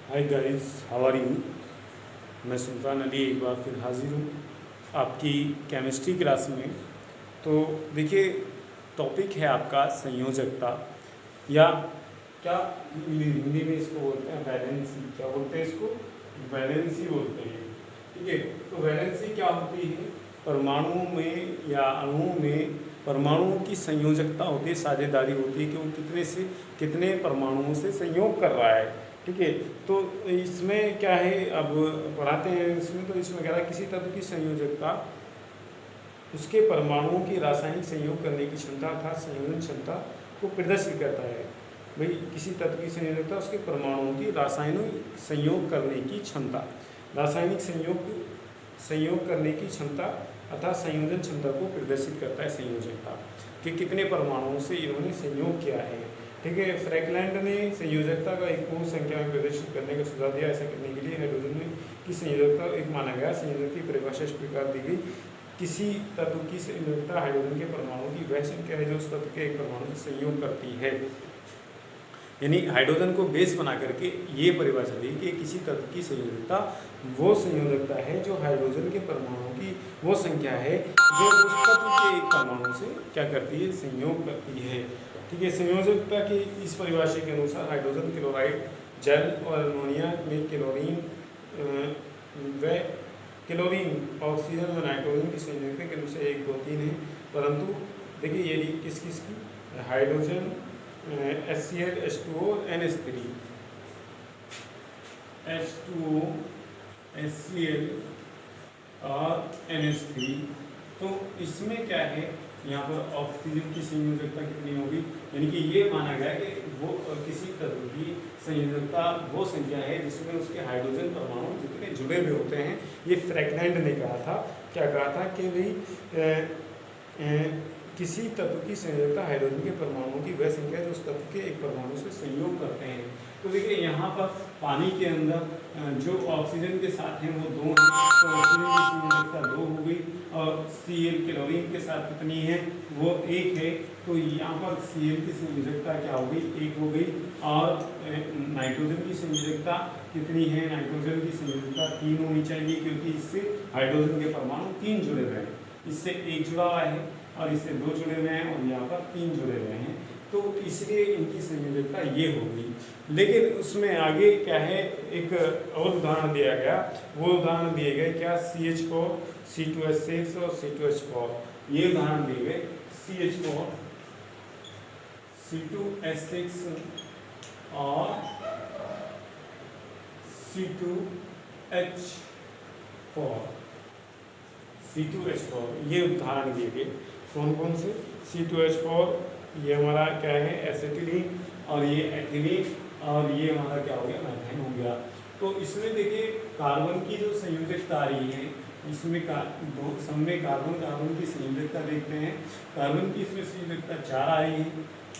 Hi guys, how are you. मैं सुल्तान अली एक बार फिर हाजिर हूँ आपकी केमिस्ट्री क्लास में। तो देखिए, टॉपिक है आपका संयोजकता, या क्या हिंदी में इसको बोलते हैं वैलेंसी। क्या बोलते हैं इसको? वैलेंसी बोलते हैं। ठीक है, तो वैलेंसी क्या होती है? परमाणुओं में या अणुओं में परमाणुओं की संयोजकता होती है, साझेदारी होती है कि वो कितने से कितने परमाणुओं से संयोग कर रहा है। ठीक है, तो इसमें क्या है, अब पढ़ाते हैं इसमें। तो इसमें कह रहा है किसी तत्व की संयोजकता उसके परमाणुओं की रासायनिक संयोग करने की क्षमता अर्थात संयोजन क्षमता को प्रदर्शित करता है। भाई, किसी तत्व की संयोजकता उसके परमाणुओं की रासायनिक संयोग करने की क्षमता, रासायनिक संयोग करने की क्षमता अर्थात संयोजन क्षमता को प्रदर्शित करता है संयोजकता, कि कितने परमाणुओं से इन्होंने संयोग किया है। ठीक है, फ्रैकलैंड ने संयोजकता का एक पूर्ण संख्या में प्रदर्शित करने का सुझाव दिया। ऐसा करने के लिए हाइड्रोजन में की संयोजकता एक माना गया। संयोजक की परिभाषा इस प्रकार दी गई, किसी तत्व की संयोजकता हाइड्रोजन के परमाणु की वह संख्या है जो उस तत्व के एक परमाणु से संयोग करती है। यानी हाइड्रोजन को बेस बना करके ये परिभाषा दी कि किसी तत्व की संयोजकता वो संयोजकता है जो हाइड्रोजन के परमाणुओं की वो संख्या है जो उस तत्व के एक परमाणु से क्या करती है, संयोग करती है। ठीक है, संयोजकता की इस परिभाषा के अनुसार हाइड्रोजन क्लोराइड जल और अमोनिया में क्लोरीन ऑक्सीजन व नाइट्रोजन की संयोजकता के अनुसार 1, 2, 3 है। परंतु देखिए, ये किस किस की, hydrogen HCl, H2O, NH3, H2O, HCl और NH3। तो इसमें क्या है, यहाँ पर ऑक्सीजन की संयोजकता कितनी होगी, यानी कि ये माना गया कि वो किसी तत्व की संयोजकता वो संख्या है जिसमें उसके हाइड्रोजन परमाणु जितने जुड़े हुए होते हैं। ये फ्रैकलैंड ने कहा था, क्या कहा था कि भाई किसी तत्व की संयोजकता हाइड्रोजन के परमाणुओं की वह संख्या जो उस तत्व के एक परमाणु से संयोग करते हैं। तो देखिए, यहाँ पर पानी के अंदर जो ऑक्सीजन के साथ हैं वो 2 हैं, तो ऑक्सीजन की संयोजकता 2 हो गई, और Cl क्लोरीन के साथ कितनी है, वो 1 है। तो यहाँ पर Cl की संयोजकता क्या हो गई, 1 हो गई। और नाइट्रोजन की संयोजकता कितनी है, नाइट्रोजन की संयोजकता 3 होनी चाहिए, क्योंकि इससे हाइड्रोजन के परमाणु 3 जुड़े हुए हैं। इससे 1 जुड़ा हुआ है और इससे 2 जुड़े हुए हैं और यहाँ पर 3 जुड़े हुए हैं, तो इसलिए इनकी संयोजकता ये हो गई। लेकिन उसमें आगे क्या है, एक और उदाहरण दिया गया। वो उदाहरण दिए गए क्या, CH4, C2H6 और C2H4। ये उदाहरण दिए गए CH4, C2H6 और C2H4, ये उदाहरण दिए गए। कौन कौन से? C2H4, ये हमारा क्या है, एसिटिलीन, और ये एथिलीन, और ये हमारा क्या हो गया, मैथेन हो गया। तो इसमें देखिए, कार्बन की जो संयोजकता आ रही है, इसमें सब में कार्बन की संयोजकता देखते हैं। कार्बन की इसमें संयोजकता 4 आ रही है,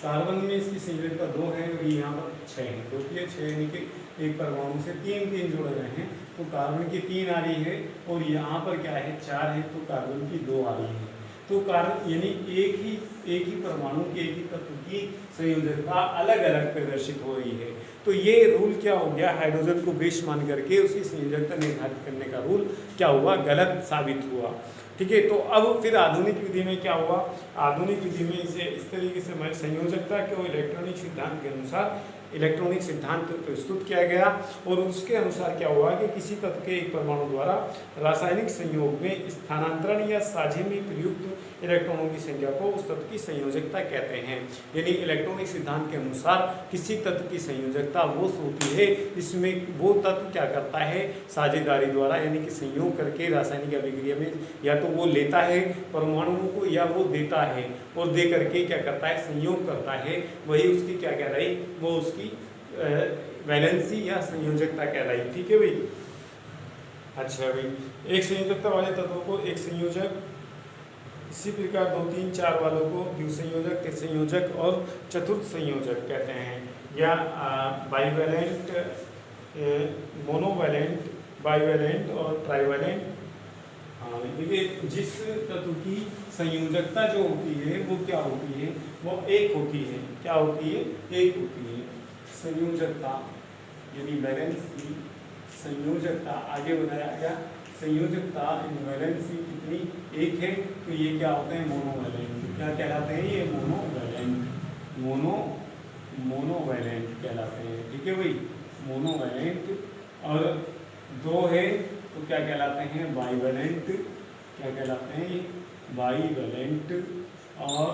कार्बन में इसकी संयोजकता 2 है, और यहाँ पर 6 है, क्योंकि 6 यानी कि एक परमाणु से 3 जुड़े रहे हैं, तो कार्बन की 3 आ रही है, और यहाँ पर क्या है, 4 है, तो कार्बन की 2 आ रही है। तो कार्बन यानी एक ही परमाणु के एक ही तत्व की संयोजकता अलग अलग प्रदर्शित हो रही है। तो ये रूल क्या हो गया, हाइड्रोजन को बेस मान करके उसकी संयोजकता निर्धारित करने का रूल क्या हुआ, गलत साबित हुआ। ठीक है, तो अब फिर आधुनिक विधि में क्या हुआ, आधुनिक विधि में इसे इस तरीके से संयोजकता को इलेक्ट्रॉनिक सिद्धांत के अनुसार इलेक्ट्रॉनिक सिद्धांत प्रस्तुत किया गया, और उसके अनुसार क्या हुआ कि किसी तत्व के एक परमाणु द्वारा रासायनिक संयोग में स्थानांतरण या साझे में प्रयुक्त इलेक्ट्रॉनों की संख्या को उस तत्व की संयोजकता कहते हैं। यानी इलेक्ट्रॉनिक सिद्धांत के अनुसार किसी तत्व की संयोजकता वो होती है इसमें वो तत्व क्या करता है, साझेदारी द्वारा यानी कि संयोग करके रासायनिक अभिक्रिया में या तो वो लेता है परमाणुओं को या वो देता है, और दे करके क्या करता है, संयोग करता है। वही उसकी क्या कहलाई, वो उसकी वैलेंसी या संयोजकता कहलाई। ठीक है भाई। अच्छा भाई, एक संयोजकता वाले तत्वों को एक संयोजक, इसी प्रकार 2, 3, 4 वालों को द्विसंयोजक, त्रिसंयोजक और चतुर्थ संयोजक कहते हैं, या बाइवैलेंट, मोनोवैलेंट, बाइवैलेंट और ट्राइवैलेंट। हाँ, देखिए, जिस तत्व की संयोजकता जो होती है वो क्या होती है, वो एक होती है। क्या होती है? एक होती है संयोजकता। यानी वैलेंसी संयोजकता, आगे बताया गया संयोजकता वैलेंसी कितनी, एक है, तो ये क्या होते हैं मोनोवैलेंट। क्या कहलाते हैं ये मोनोवैलेंट, मोनोवैलेंट कहलाते हैं। ठीक है भाई, मोनोवैलेंट। और दो है तो क्या कहलाते हैं बाइवैलेंट, क्या कहलाते हैं ये बाइवैलेंट। और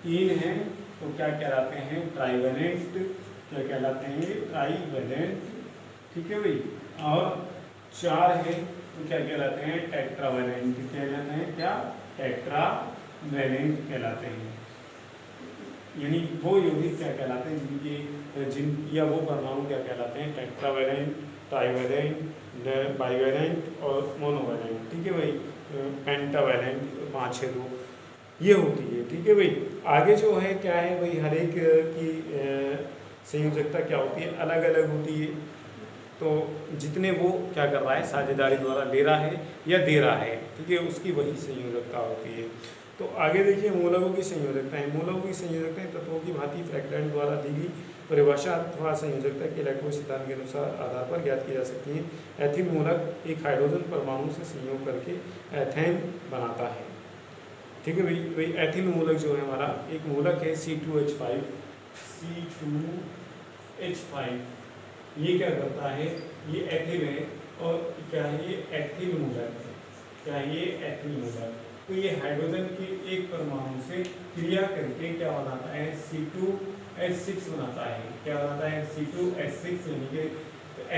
तीन है तो क्या कहलाते हैं ट्राइवैलेंट, क्या कहलाते हैं ये ट्राइवैलेंट। ठीक है भाई, और चार है तो क्या कहलाते हैं टेट्रावैलेंट, कहलाते हैं क्या टेट्रावैलेंट कहलाते हैं। यानी वो यौगिक क्या कहलाते हैं जिनकी या वो परमाणु क्या कहलाते हैं टेट्रावैलेंट, ट्राइवैलेंट, बाइवैलेंट और मोनोवैलेंट। ठीक है भाई, पेंटावैलेंट, 5 है तो ये होती है। ठीक है भाई, आगे जो है क्या है भाई, हर एक की संयोजकता क्या होती है अलग अलग होती है। तो जितने वो क्या कर रहा है साझेदारी द्वारा ले रहा है या दे रहा है, ठीक है, उसकी वही संयोजकता होती है। तो आगे देखिए मूलकों की संयोजकताएं। मूलकों की संयोजकताएं तत्वों की भांति फ्रैक्टेंट द्वारा दी गई परिभाषा अथवा संयोजकता के इलेक्ट्रॉन सिद्धांत के अनुसार आधार पर ज्ञात की जा सकती है। एथिल मूलक एक हाइड्रोजन परमाणु से संयोग करके एथेन बनाता है। ठीक है भाई, एथिल मूलक जो है हमारा एक मूलक है C2H5, C2H5 ये क्या करता है, ये एथिल है और क्या है ये एथिल मूलक है, क्या है ये एथिल मूलक। तो ये हाइड्रोजन के एक परमाणु से क्रिया करके क्या बनाता है C2H6 बनाता है, क्या बनाता है C2H6 यानी कि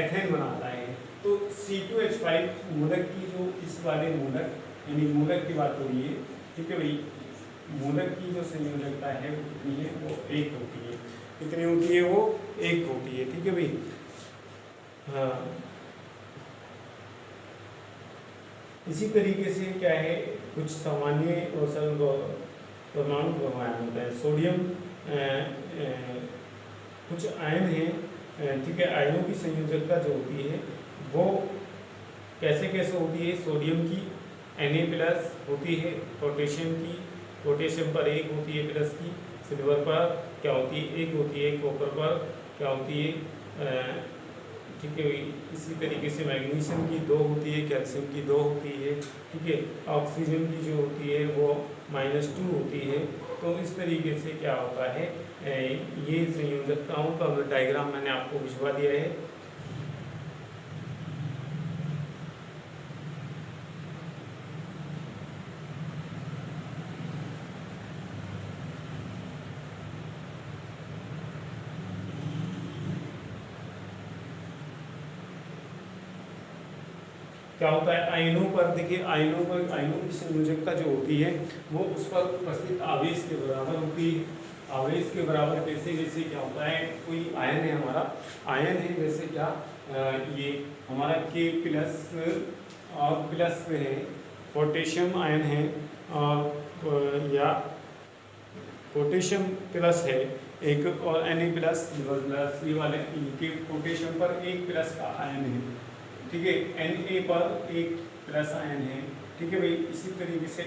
एथेन बनाता है। तो C2H5 मूलक की जो इस वाले मूलक यानी मूलक की बात हो रही है। ठीक है भाई, मूलक की जो संयोजकता है वो कितनी है, वो 1 होती है। कितनी होती है, वो 1 होती है। ठीक है भाई, हाँ। इसी तरीके से क्या है कुछ सामान्य और सरल परमाणु आयन होता है। सोडियम कुछ आयन हैं, ठीक है, आयनों की संयोजकता जो होती है वो कैसे कैसे होती है। सोडियम की Na+ होती है, पोटेशियम की पोटेशियम पर 1 होती है प्लस की, सिल्वर पर क्या होती है 1 होती है, कॉपर पर क्या होती है, ठीक है। इसी तरीके से मैग्नीशियम की 2 होती है, कैल्शियम की 2 होती है। ठीक है, ऑक्सीजन की जो होती है वो -2 होती है। तो इस तरीके से क्या होता है, ये संयोजकताओं का डायग्राम मैंने आपको भिजवा दिया है। क्या होता है आयनों पर, देखिए आयनों की संयोजकता जो होती है वो उस पर उपस्थित आवेश के बराबर होती है। आवेश के बराबर कैसे, जैसे क्या होता है कोई आयन है हमारा, आयन है जैसे क्या ये हमारा K+ और प्लस है, पोटेशियम आयन है और या पोटेशियम प्लस है एक और Na+, ये वाले के पोटेशियम पर 1+ का आयन है। ठीक है, Na पर 1+ आयन है। ठीक है भाई, इसी तरीके से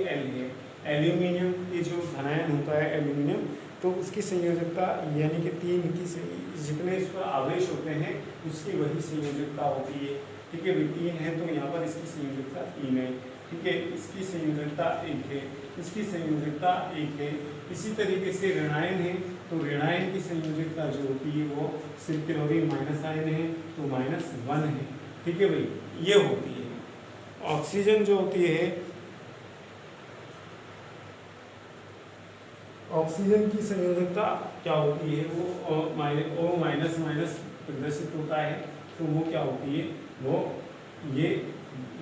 Al है, एल्यूमिनियम ये जो धनायन होता है एल्यूमिनियम, तो उसकी संयोजकता यानी कि 3 की जितने इस पर आवेश होते हैं उसकी वही संयोजकता होती है। ठीक है भाई, 3 है तो यहाँ पर इसकी संयोजकता 3 है। ठीक है, इसकी संयोजकता 1 है, इसकी संयोजकता 1 है। इसी तरीके से ऋणायन है तो ऋणायन की संयोजकता जो होती है वो सिर्फ क्लोरीन माइनस आयन है तो -1 है। ठीक है भाई, ये होती है। ऑक्सीजन जो होती है, ऑक्सीजन की संयोजकता क्या होती है, वो O- प्रदर्शित होता है तो वो क्या होती है, वो ये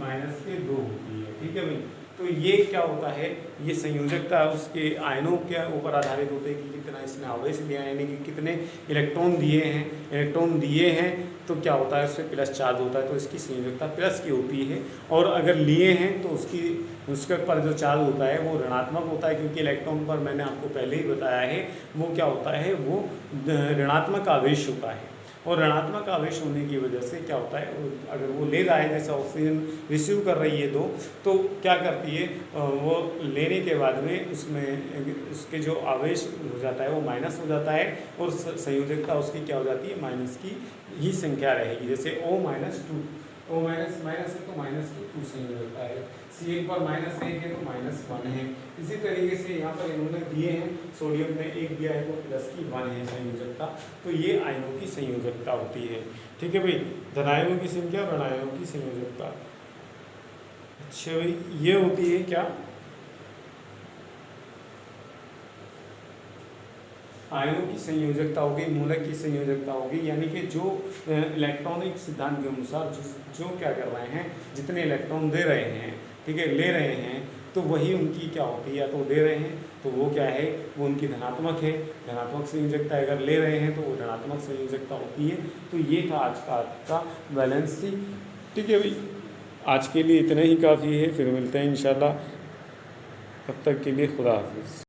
-2 होती है। ठीक है भाई, तो ये क्या होता है, ये संयोजकता उसके आयनों के ऊपर आधारित होते हैं कि कितना इसने आवेश लिया है, यानी कि कितने इलेक्ट्रॉन दिए हैं। इलेक्ट्रॉन दिए हैं तो क्या होता है उससे प्लस चार्ज होता है तो इसकी संयोजकता प्लस की होती है। और अगर लिए हैं तो उसके पर जो चार्ज होता है वो ऋणात्मक होता है, क्योंकि इलेक्ट्रॉन पर मैंने आपको पहले ही बताया है वो क्या होता है, वो ऋणात्मक आवेश होता है। और ऋणात्मक आवेश होने की वजह से क्या होता है, अगर वो ले रहा है जैसे ऑक्सीजन रिसीव कर रही है 2, तो क्या करती है वो लेने के बाद में उसमें उसके जो आवेश हो जाता है वो माइनस हो जाता है और संयोजकता उसकी क्या हो जाती है, माइनस की ही संख्या रहेगी। जैसे O-2, O माइनस माइनस है तो -2 संयोजकता है, Cl पर -1 है तो -1 है। इसी तरीके से यहाँ पर इन्होंने दिए हैं, सोडियम में 1 दिया है तो +1 है संयोजकता। तो ये आयनों की संयोजकता होती है। ठीक है भाई, धनायनों की संख्या और ऋणायनों की संयोजकता। अच्छा भाई, ये होती है क्या, आयनों की संयोजकता होगी, मूलक की संयोजकता होगी, यानी कि जो इलेक्ट्रॉनिक सिद्धांत के अनुसार जो क्या कर रहे हैं, जितने इलेक्ट्रॉन दे रहे हैं, ठीक है, ले रहे हैं, तो वही उनकी क्या होती है, या तो दे रहे हैं तो वो क्या है, वो उनकी धनात्मक है, धनात्मक संयोजकता। अगर ले रहे हैं तो वो ऋणात्मक संयोजकता होती है। तो ये था आज का आपका वैलेंसी। ठीक है भाई, आज के लिए इतना ही काफ़ी है, फिर मिलते हैं इंशाल्लाह। तब तक के लिए खुदा हाफिज़।